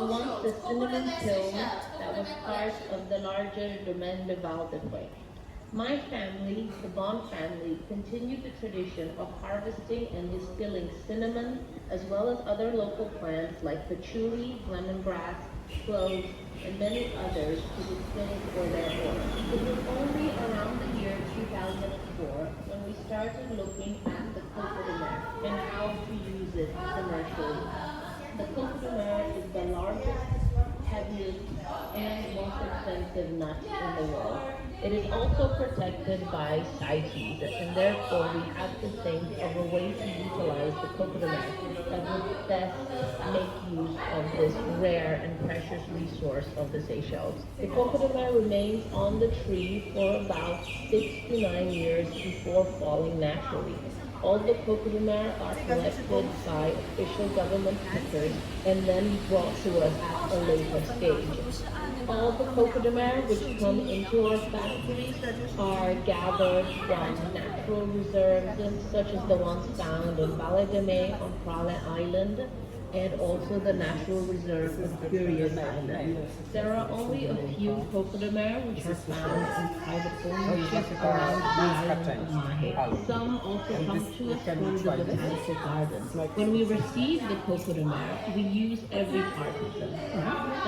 was once the cinnamon kiln that was part of the larger domaine de Valle de Mai. My family, the Bond family, continued the tradition of harvesting and distilling cinnamon as well as other local plants like patchouli, lemongrass, cloves, and many others to distill for their oil. It was only around the year 2004 when we started looking at the Coco De Mer and how to use it commercially. The Coco De Mer is the largest, heaviest, and most expensive nut in the world. It is also protected by CITES, and therefore we have to think of a way to utilize the Coco De Mer that would best make use of this rare and precious resource of the Seychelles. The Coco De Mer remains on the tree for about 6 to 9 years before falling naturally. All the Coco De Mer are collected by official government pickers and then brought to us at a later stage. All the Coco De Mer which come into our factories are gathered from natural reserves such as the ones found in Valle De Mai on Praslin Island and also the natural reserve of Curieuse Island. There are only a few Coco De Mer which are found in private ownership around the island of Mahé. Some also come to us through the botanical gardens. When we receive the Coco De Mer, we use every part of them. The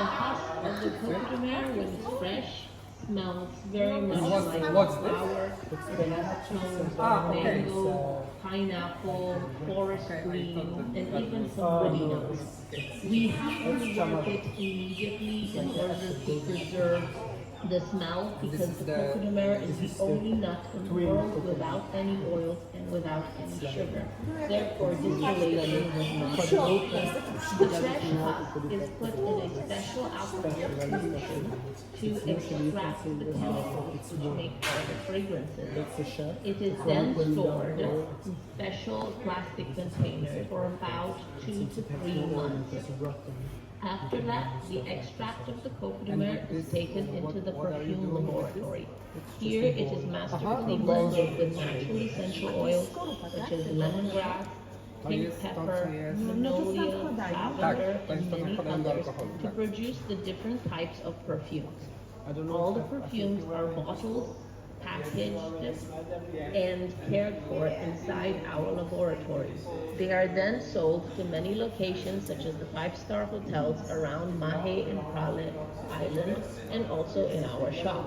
husk of the Coco De Mer, when it's fresh, smells very much like flower, tones of mango, pineapple, forest green, and even some woody notes. We have to work it immediately in order to preserve the smell because the Coco De Mer is the only nut in the world without any oils and without any sugar. Therefore, distillation was not open. The fresh husk is put in a special alcohol solution to extract the chemicals which make all the fragrances. It is then stored in special plastic containers for about 2 to 3 months. After that, the extract of the Coco De Mer is taken into the perfume laboratory. Here it is masterfully blended with natural essential oils such as lemongrass, pink pepper, magnolia, lavender, and many others to produce the different types of perfumes. All the perfumes are bottled, packaged, and cared for inside our laboratory. They are then sold to many locations such as the 5-star hotels around Mahé and Praslin Island and also in our shop.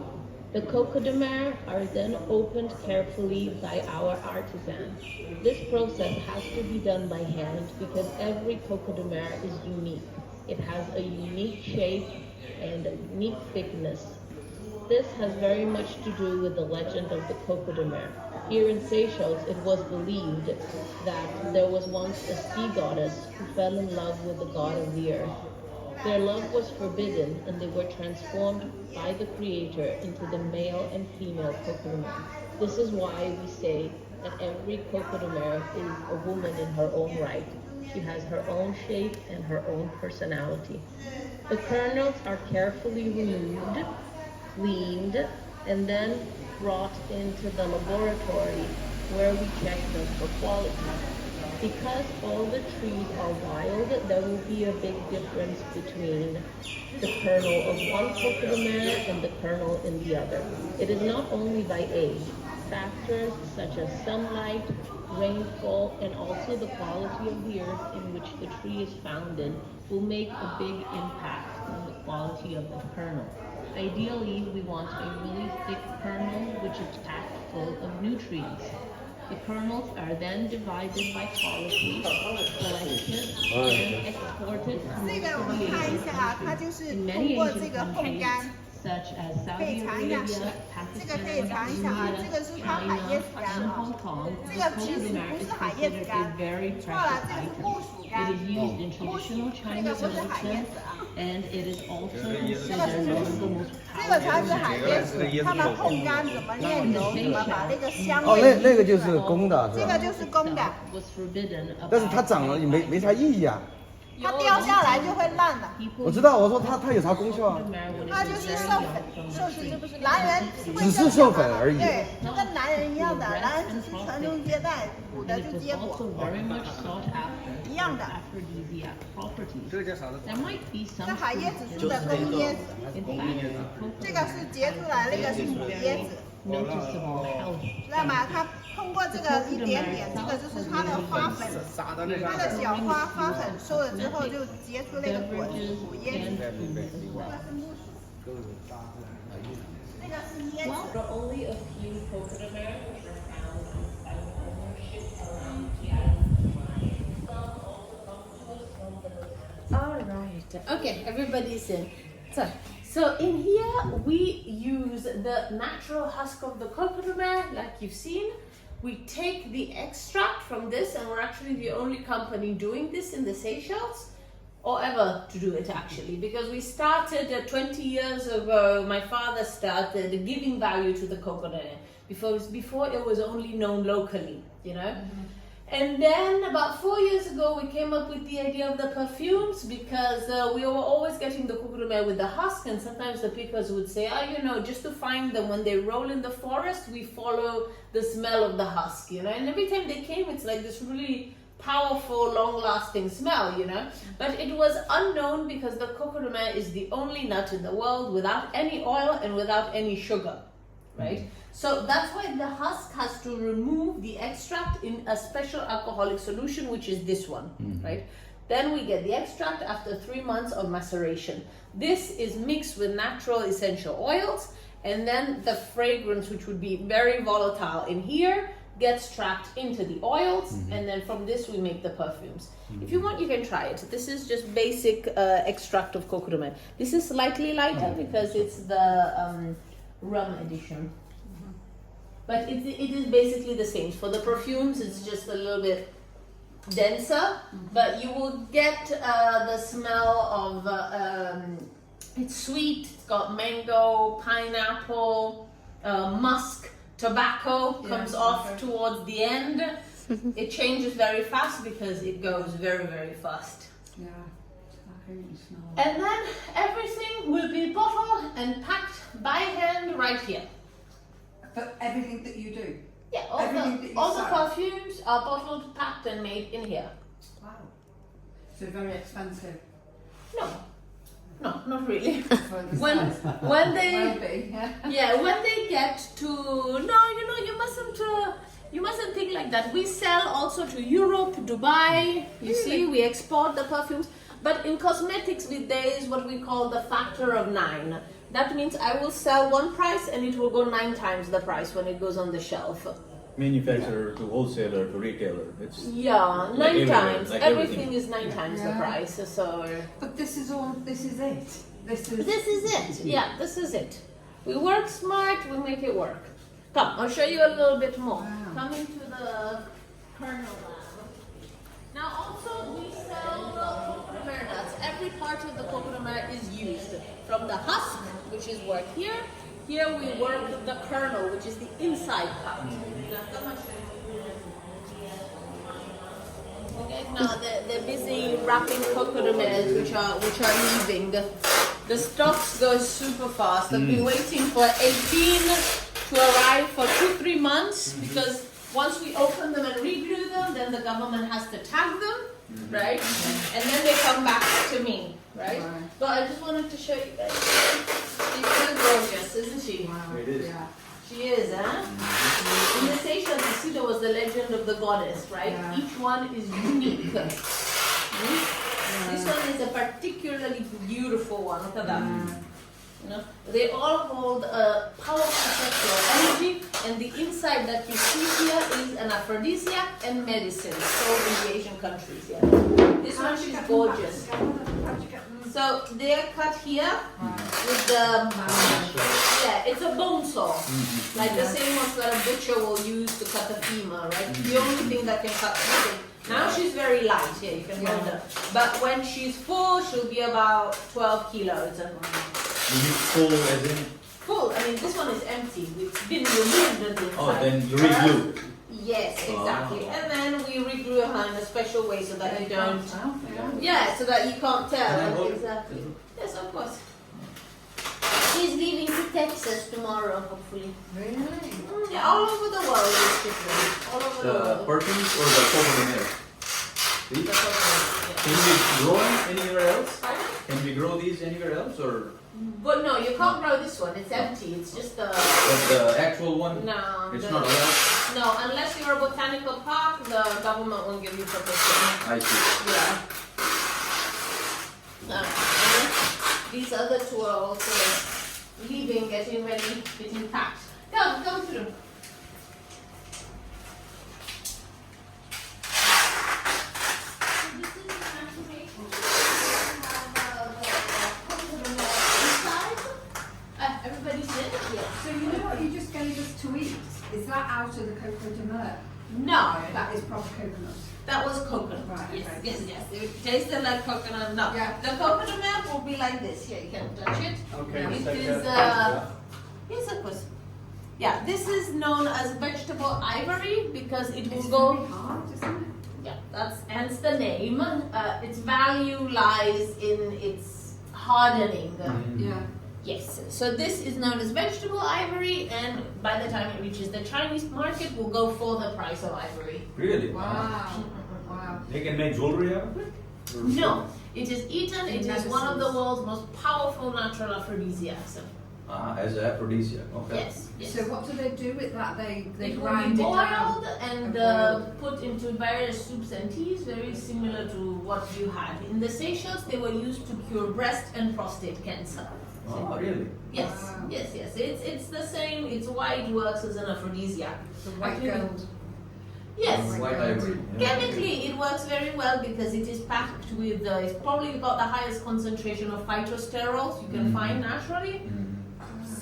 The Coco De Mer are then opened carefully by our artisans. This process has to be done by hand because every Coco De Mer is unique. It has a unique shape and a unique thickness. This has very much to do with the legend of the Coco De Mer. Here in Seychelles, it was believed that there was once a sea goddess who fell in love with the god of the earth. Their love was forbidden and they were transformed by the creator into the male and female Coco De Mer. This is why we say that every Coco De Mer is a woman in her own right. She has her own shape and her own personality. The kernels are carefully removed, cleaned, and then brought into the laboratory where we check them for quality. Because all the trees are wild, there will be a big difference between the kernel of one Coco De Mer and the kernel in the other. It is not only by age. Factors such as sunlight, rainfall, and also the quality of the earth in which the tree is found in will make a big impact on the quality of the kernel. Ideally, we want a really thick kernel which is packed full of nutrients. The kernels are then divided by quality, collected, and exported commercially in many Asian countries such as Saudi Arabia, Pakistan, India, China, and Hong Kong. The Coco De Mer is considered a very precious item. It is used in traditional Chinese medicine, and it is also considered one of the most那个就是公的，是吧？ was forbidden 但是它长了也没啥意义啊。它掉下来就会烂了。我知道，我说它有啥功效啊？它就是授粉，授精。男人只是授粉而已。对，就跟男人一样的，男人只是传宗接代，女的就结果，一样的。这个叫啥子？这海椰子树的公椰子，这个是结出来，那个是母椰子。知道吗？它通过这个一点点，这个就是它的花粉，它的小花粉收了之后就结出那个果子，母椰子。这个是椰子。There are only a few Coco De Mer which are found outside of ownership around the island. Some also come to us from the All right. Okay, everybody's in. So in here we use the natural husk of the Coco De Mer, like you've seen. We take the extract from this, and we're actually the only company doing this in the Seychelles, or ever to do it actually, because we started 20 years ago. My father started giving value to the Coco De Mer before it was only known locally, you know. And then about 4 years ago, we came up with the idea of the perfumes, because we were always getting the Coco De Mer with the husk, and sometimes the pickers would say, just to find them when they roll in the forest, we follow the smell of the husk, you know. And every time they came, it's like this really powerful, long-lasting smell, you know. But it was unknown because the Coco De Mer is the only nut in the world without any oil and without any sugar, right? So that's why the husk has to remove the extract in a special alcoholic solution, which is this one, right? Then we get the extract after 3 months of maceration. This is mixed with natural essential oils, and then the fragrance, which would be very volatile in here, gets trapped into the oils, and then from this we make the perfumes. If you want, you can try it. This is just basic extract of Coco De Mer. This is slightly lighter because it's the rum edition. But it is basically the same. For the perfumes, it's just a little bit denser, but you will get the smell of, it's sweet, it's got mango, pineapple, musk, tobacco comes off towards the end. It changes very fast because it goes very, very fast. Yeah, tobacco you smell. And then everything will be bottled and packed by hand right here. For everything that you do? Yeah, Everything all the sell? perfumes are bottled, packed, and made in here. Wow. So very expensive. No, not really. For the when size. when they Will be, yeah, when they get to you mustn't think like that. We sell also to Europe, Dubai. You see, we export the perfumes. But in cosmetics, there is what we call the factor of 9. That means I will sell one price and it will go 9 times the price when it goes on the shelf. Manufacturer to wholesaler to retailer. It's 9 like times. like everything is 9 times the Yeah. price. So But this is it. This is it. Yeah, this is it. We work smart, we make it work. Come, I'll show you a little bit more. Wow. Coming to the kernel lab. Now also we sell the Coco De Mer nuts. Every part of the Coco De Mer is used. From the husk, which is work here. Here we work the kernel, which is the inside part. Okay, now they're busy wrapping Coco De Mers, which are leaving. The stocks go super fast. I've been waiting for 18 to arrive for 2-3 months because once we open them and reglue them, then the government has to tag them, right? And then they come back to me, right? But I just wanted to show you guys. She's so gorgeous, isn't she? Wow. It is. Yeah. She is, huh? In the Seychelles, you see there was the legend of the goddess, right? Yeah. Each one is unique. This one is a particularly beautiful one. Look at that. You know, they all hold a powerful sexual energy, and the inside that you see here is an aphrodisiac and medicine sold in the Asian countries. Yeah. This one is gorgeous. So they're cut here with the it's a bone saw, like the same ones that a butcher will use to cut a femur, right? The only thing that can cut something. Now she's very light, yeah, you can hold her. But when she's full, she'll be about 12 kilos. You mean full as in? Full, I mean this one is empty. It's been removed on the inside. Oh, then you reglue it. Yes, exactly. And then we regrew her in a special way so that you don't. Yeah, so that you can't tell. Exactly. Yes, of course. She's leaving to Texas tomorrow, hopefully. Really? Yeah, all over the world is different. All over the The world. perfumes or the Coco De Mer? These? Can we grow them anywhere else? Pardon? Can we grow these anywhere else or? But no, you can't grow this one. It's empty. It's just a. But the actual one? No. It's not allowed? No, unless you're a botanical park, the government won't give you permission. I see. Yeah. These other two are also leaving, getting ready, getting packed. Go through. Everybody's in? Yeah. So you know what you just gave us to eat? Is that out of the Coco De Mer? No, That is proper coconut. that was coconut. Right, Yes, okay. yes. It tasted like coconut. No, Yeah. the coconut milk will be like this. Here, you can touch it. Okay, It take is, that. yes, of course. Yeah, this is known as vegetable ivory because it will It's go. very hard, isn't it? Yeah, that's hence the name. Its value lies in its hardening. Yeah. Yes, so this is known as vegetable ivory, and by the time it reaches the Chinese market, will go for the price of ivory. Really? Wow. Wow. They can make jewelry out of it? Or- No, it is eaten. It is one of the Medicines. world's most powerful natural aphrodisiacs. As an aphrodisiac. Okay. Yes, yes. So what do they do with that? They It will grind be it down. boiled and put into various soups and teas, very similar to what you had. In the Seychelles, they were used to cure breast and prostate cancer. Oh, really? Yes, Wow. yes. It's the same. It's why it works as an aphrodisiac. The white gold. Yes. White ivory. Yeah. Chemically, it works very well because it is packed with. It's probably got the highest concentration of phytosterols you can find naturally. Mhm.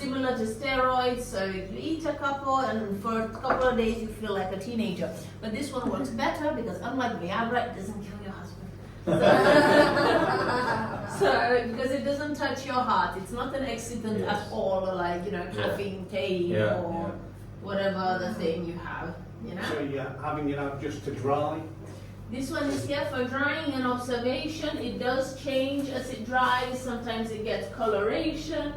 Similar to steroids, so you eat a couple and for a couple of days you feel like a teenager. But this one works better because unlike Viagra, it doesn't kill your husband. So, because it doesn't touch your heart, it's not an accident Yes. at all, like, you know, caffeine, cane, Yeah, or yeah. whatever other thing you have, you know. So you're having it out just to dry? This one is here for drying and observation. It does change as it dries. Sometimes it gets coloration.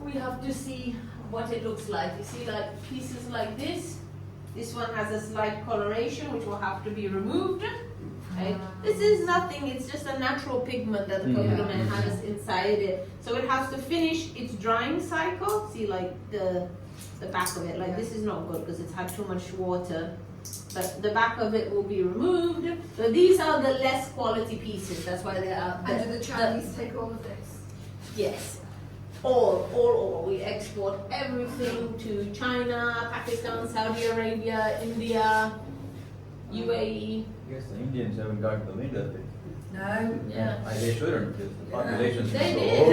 We have to see what it looks like. You see, like pieces like this. This one has a slight coloration, which will have to be removed. Right? This is nothing. It's just a natural pigment that the Coco De Mer has inside it. So it has to finish its drying cycle. See, like the back of it. Like this is not good because it's had too much water. But the back of it will be removed. So these are the less quality pieces. That's why they are. And do the Chinese take all of this? Yes. All. We export everything to China, Pakistan, Saudi Arabia, India, UAE. I guess the Indians haven't gotten the wind of it. No. Yeah. They shouldn't, because the population's They so did. old.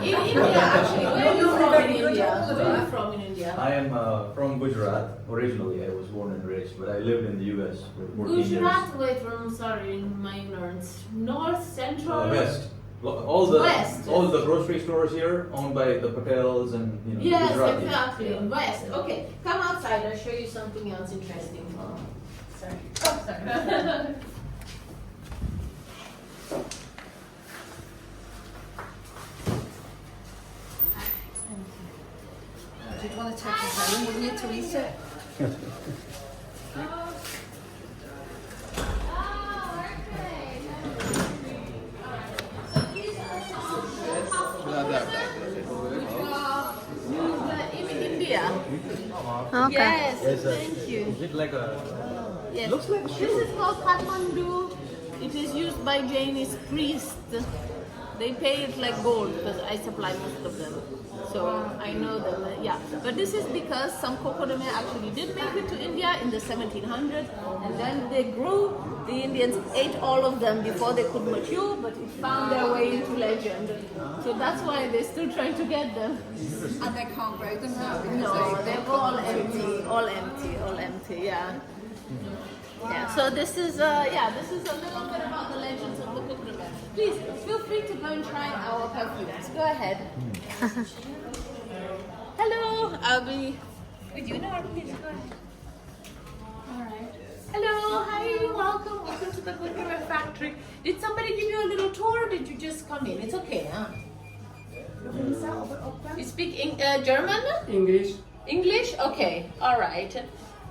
In India, actually. Where are you from in India? Where are you from in India? I am from Gujarat. Originally, I was born and raised, but I lived in the US for 14 years. Gujarat, wait, from, sorry, my ignorance. North, central? West. All the West. all the grocery stores here owned by the Patels and Yes, Gujaratis. exactly. Yeah. West. Okay, come outside. I'll show you something else interesting. Sorry. Oh, sorry. You'd want to take it home, wouldn't you, to eat it? In India. Okay. Yes, thank you. Is it like a? Yes. Looks like This is called Kathmandu. It is used by Jainist priests. They pay it like gold because I supply most of them. So I know them, yeah. But this is because some Coco De Mer actually did make it to India in the 1700s, and then they grew. The Indians ate all of them before they could mature, but it found their way into legend. So that's why they're still trying to get them. And they can't grow them now because No, they they're all empty, yeah. Yeah, so this is this is a little bit about the legends of the Coco De Mer. Please feel free to go and try our perfumes. Go ahead. Hello, I'll be Would you know? Please go ahead. All right. Hello, hi, welcome to the Coco De Mer factory. Did somebody give you a little tour or did you just come in? It's okay, huh? You speak German? English. English? Okay, all right.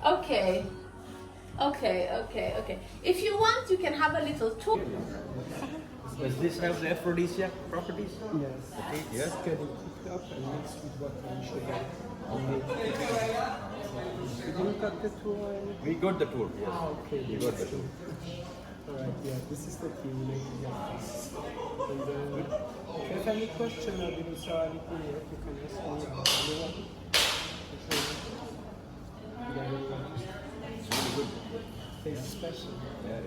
Okay. If you want, you can have a little tour. Does this have the aphrodisiac properties? Yes. Okay, yes. It's getting cooked up and mixed with what we sugar. Did you got the tour? We got the tour, yes. Okay. We got the tour. Alright, yeah, this is the key. And if you have any question or you saw anything yet, you can ask me. It's really good. Tastes special. Yeah.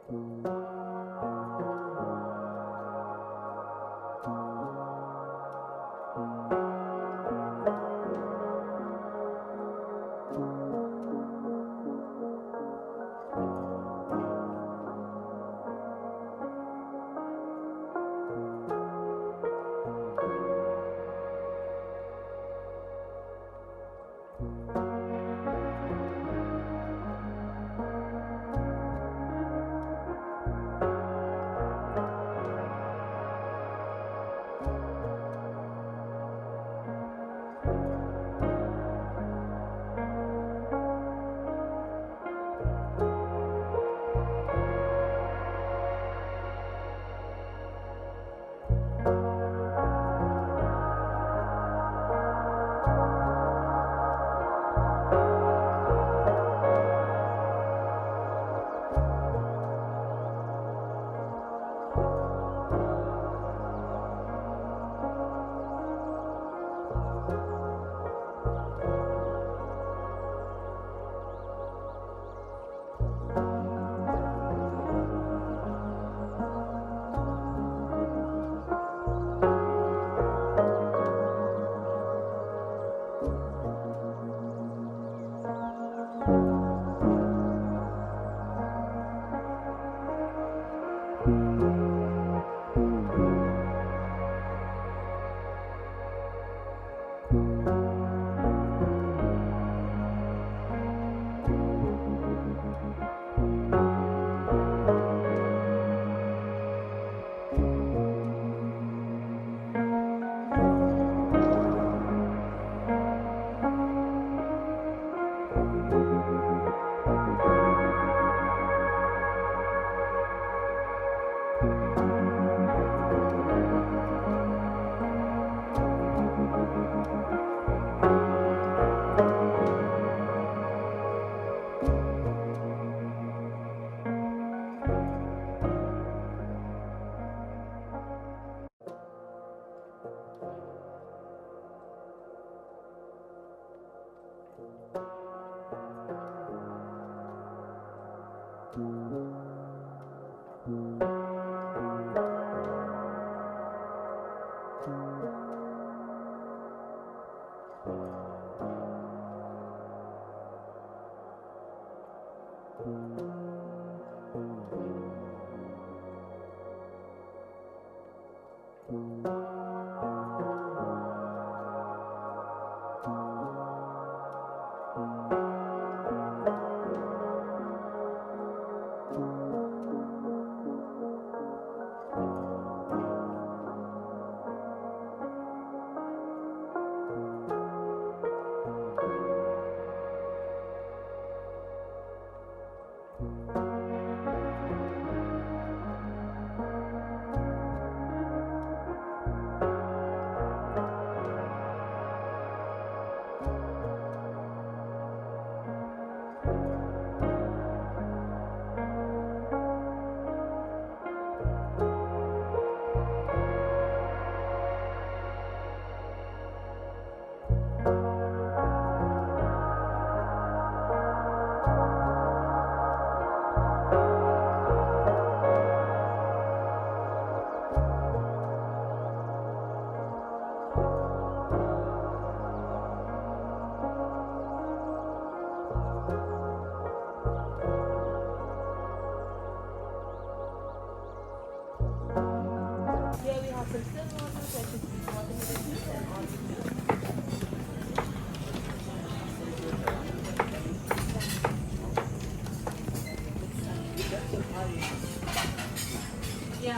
Yeah,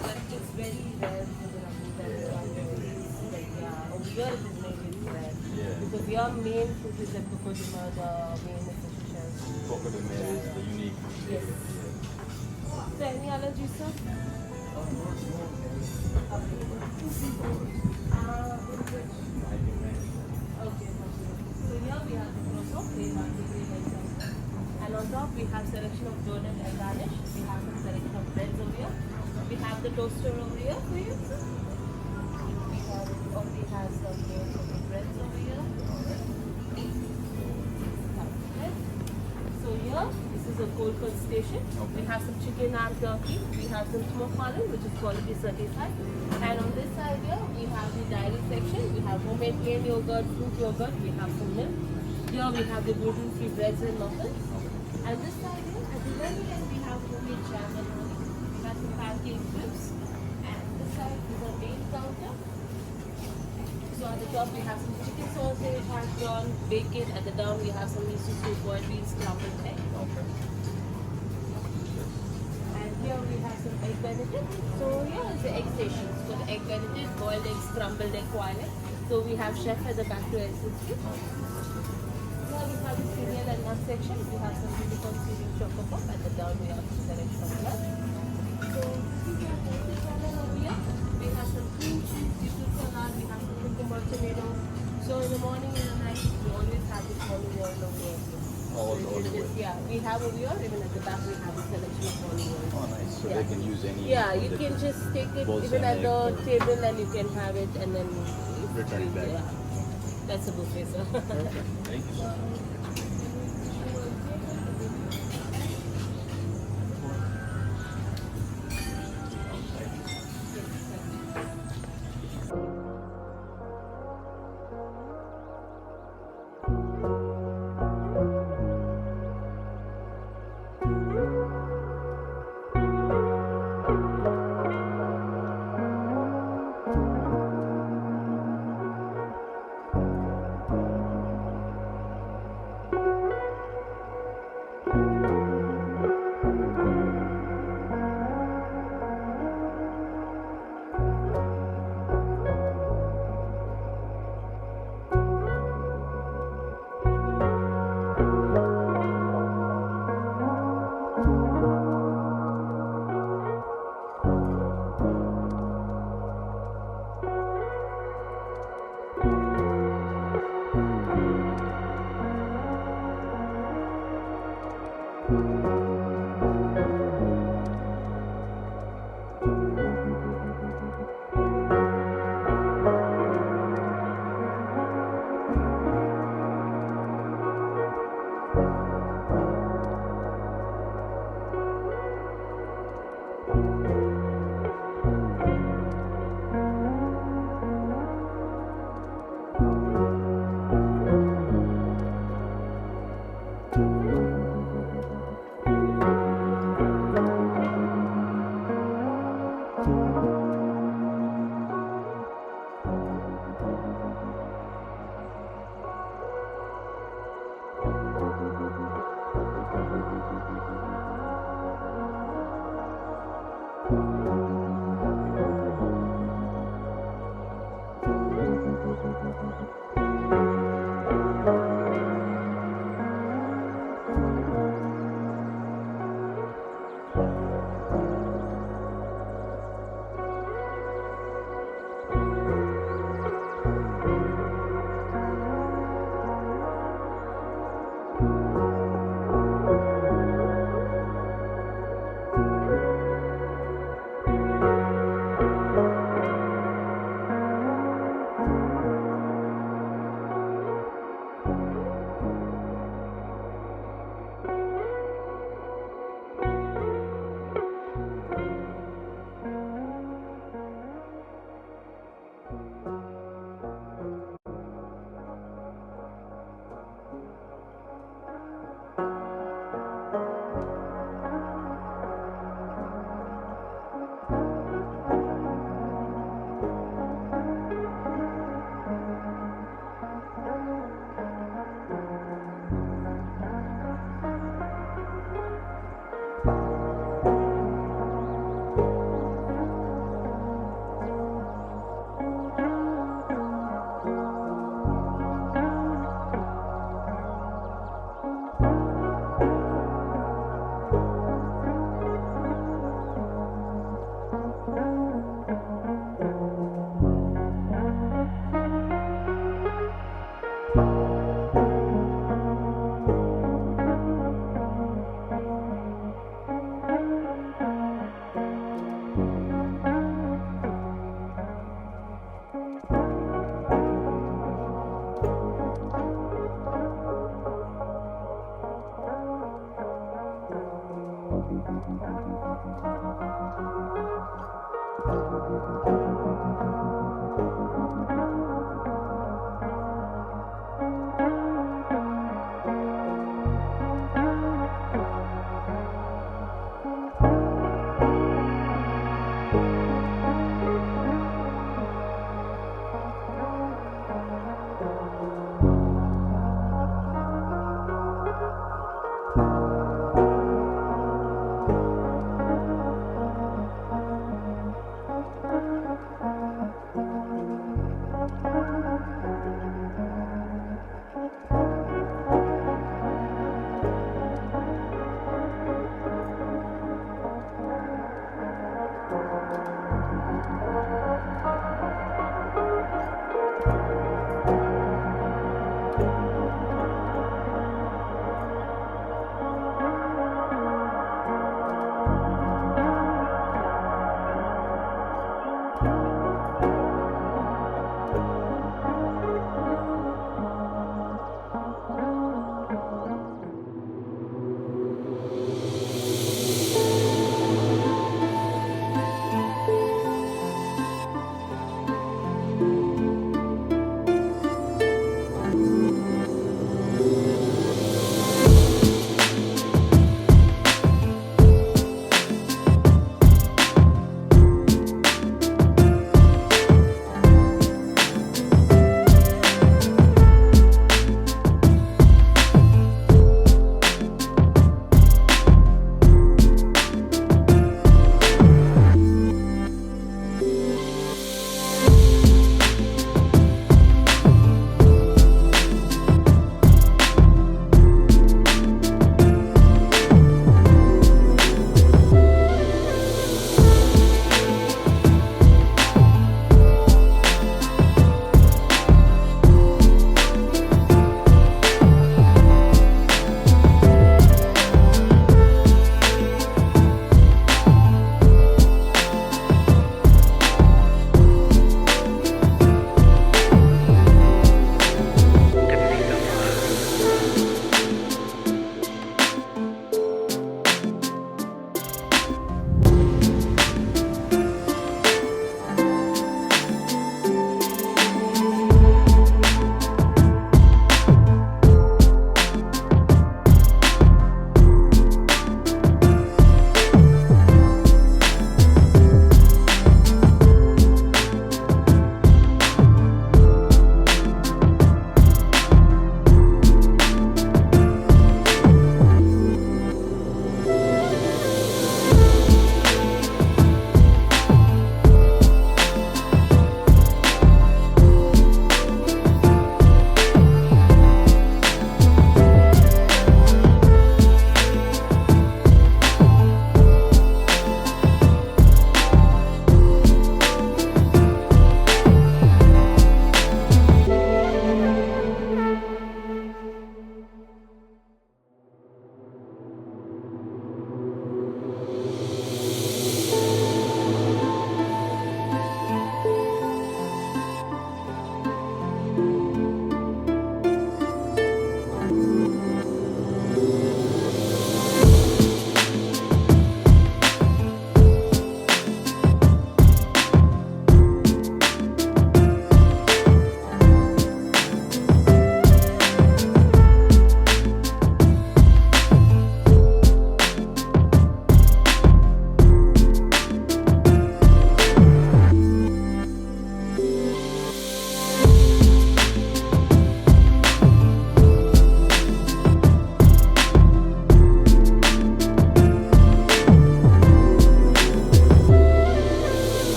but it's very rare for the here it is mainly rare. Yeah. Because your main food is like Coco De Mer, the main is Seychelles. Coco De Mer is the unique. Yes. So any allergies, sir? Okay. So here we have the croissant, and on top we have selection of donut and garnish. We have some selection of breads over here. We have the toaster over here for you. We already have some breads over here. So here, this is is a cold cut station. We have some chicken and turkey. We have some smoked mutton, which is quality certified. And on this side here, we have the dairy section. We have homemade plain yogurt, fruit yogurt. We have some milk. Here we have the gluten-free breads and muffins. And this side here, at the very end, we have homemade jam and honey. We have some pancake strips. And this side is our main counter. So at the top we have some chicken sausage, hash brown, bacon. At the down we have some miso soup, boiled beans, scrambled egg. And here we have some egg benedict. So here is the egg station. So the egg benedict, boiled egg, scrambled egg, quail. So we have chef at the back to assist you. Here we have the cereal and nut section. We have some unicorn cereal choco pop. At the down we have some select chocolate. So we have the salad over here. We have some cream cheese, seafood salad. We have some cucumber, tomato. So in the morning and the night, we always have this olive oil over here. Yeah, we have over here. Even at the back, we have a selection of olive oil. Oh, nice. So they can use any. Yeah, you can just take it even at the table and you can have it and then Return it back. Yeah, that's a buffet, sir. Thank you so much.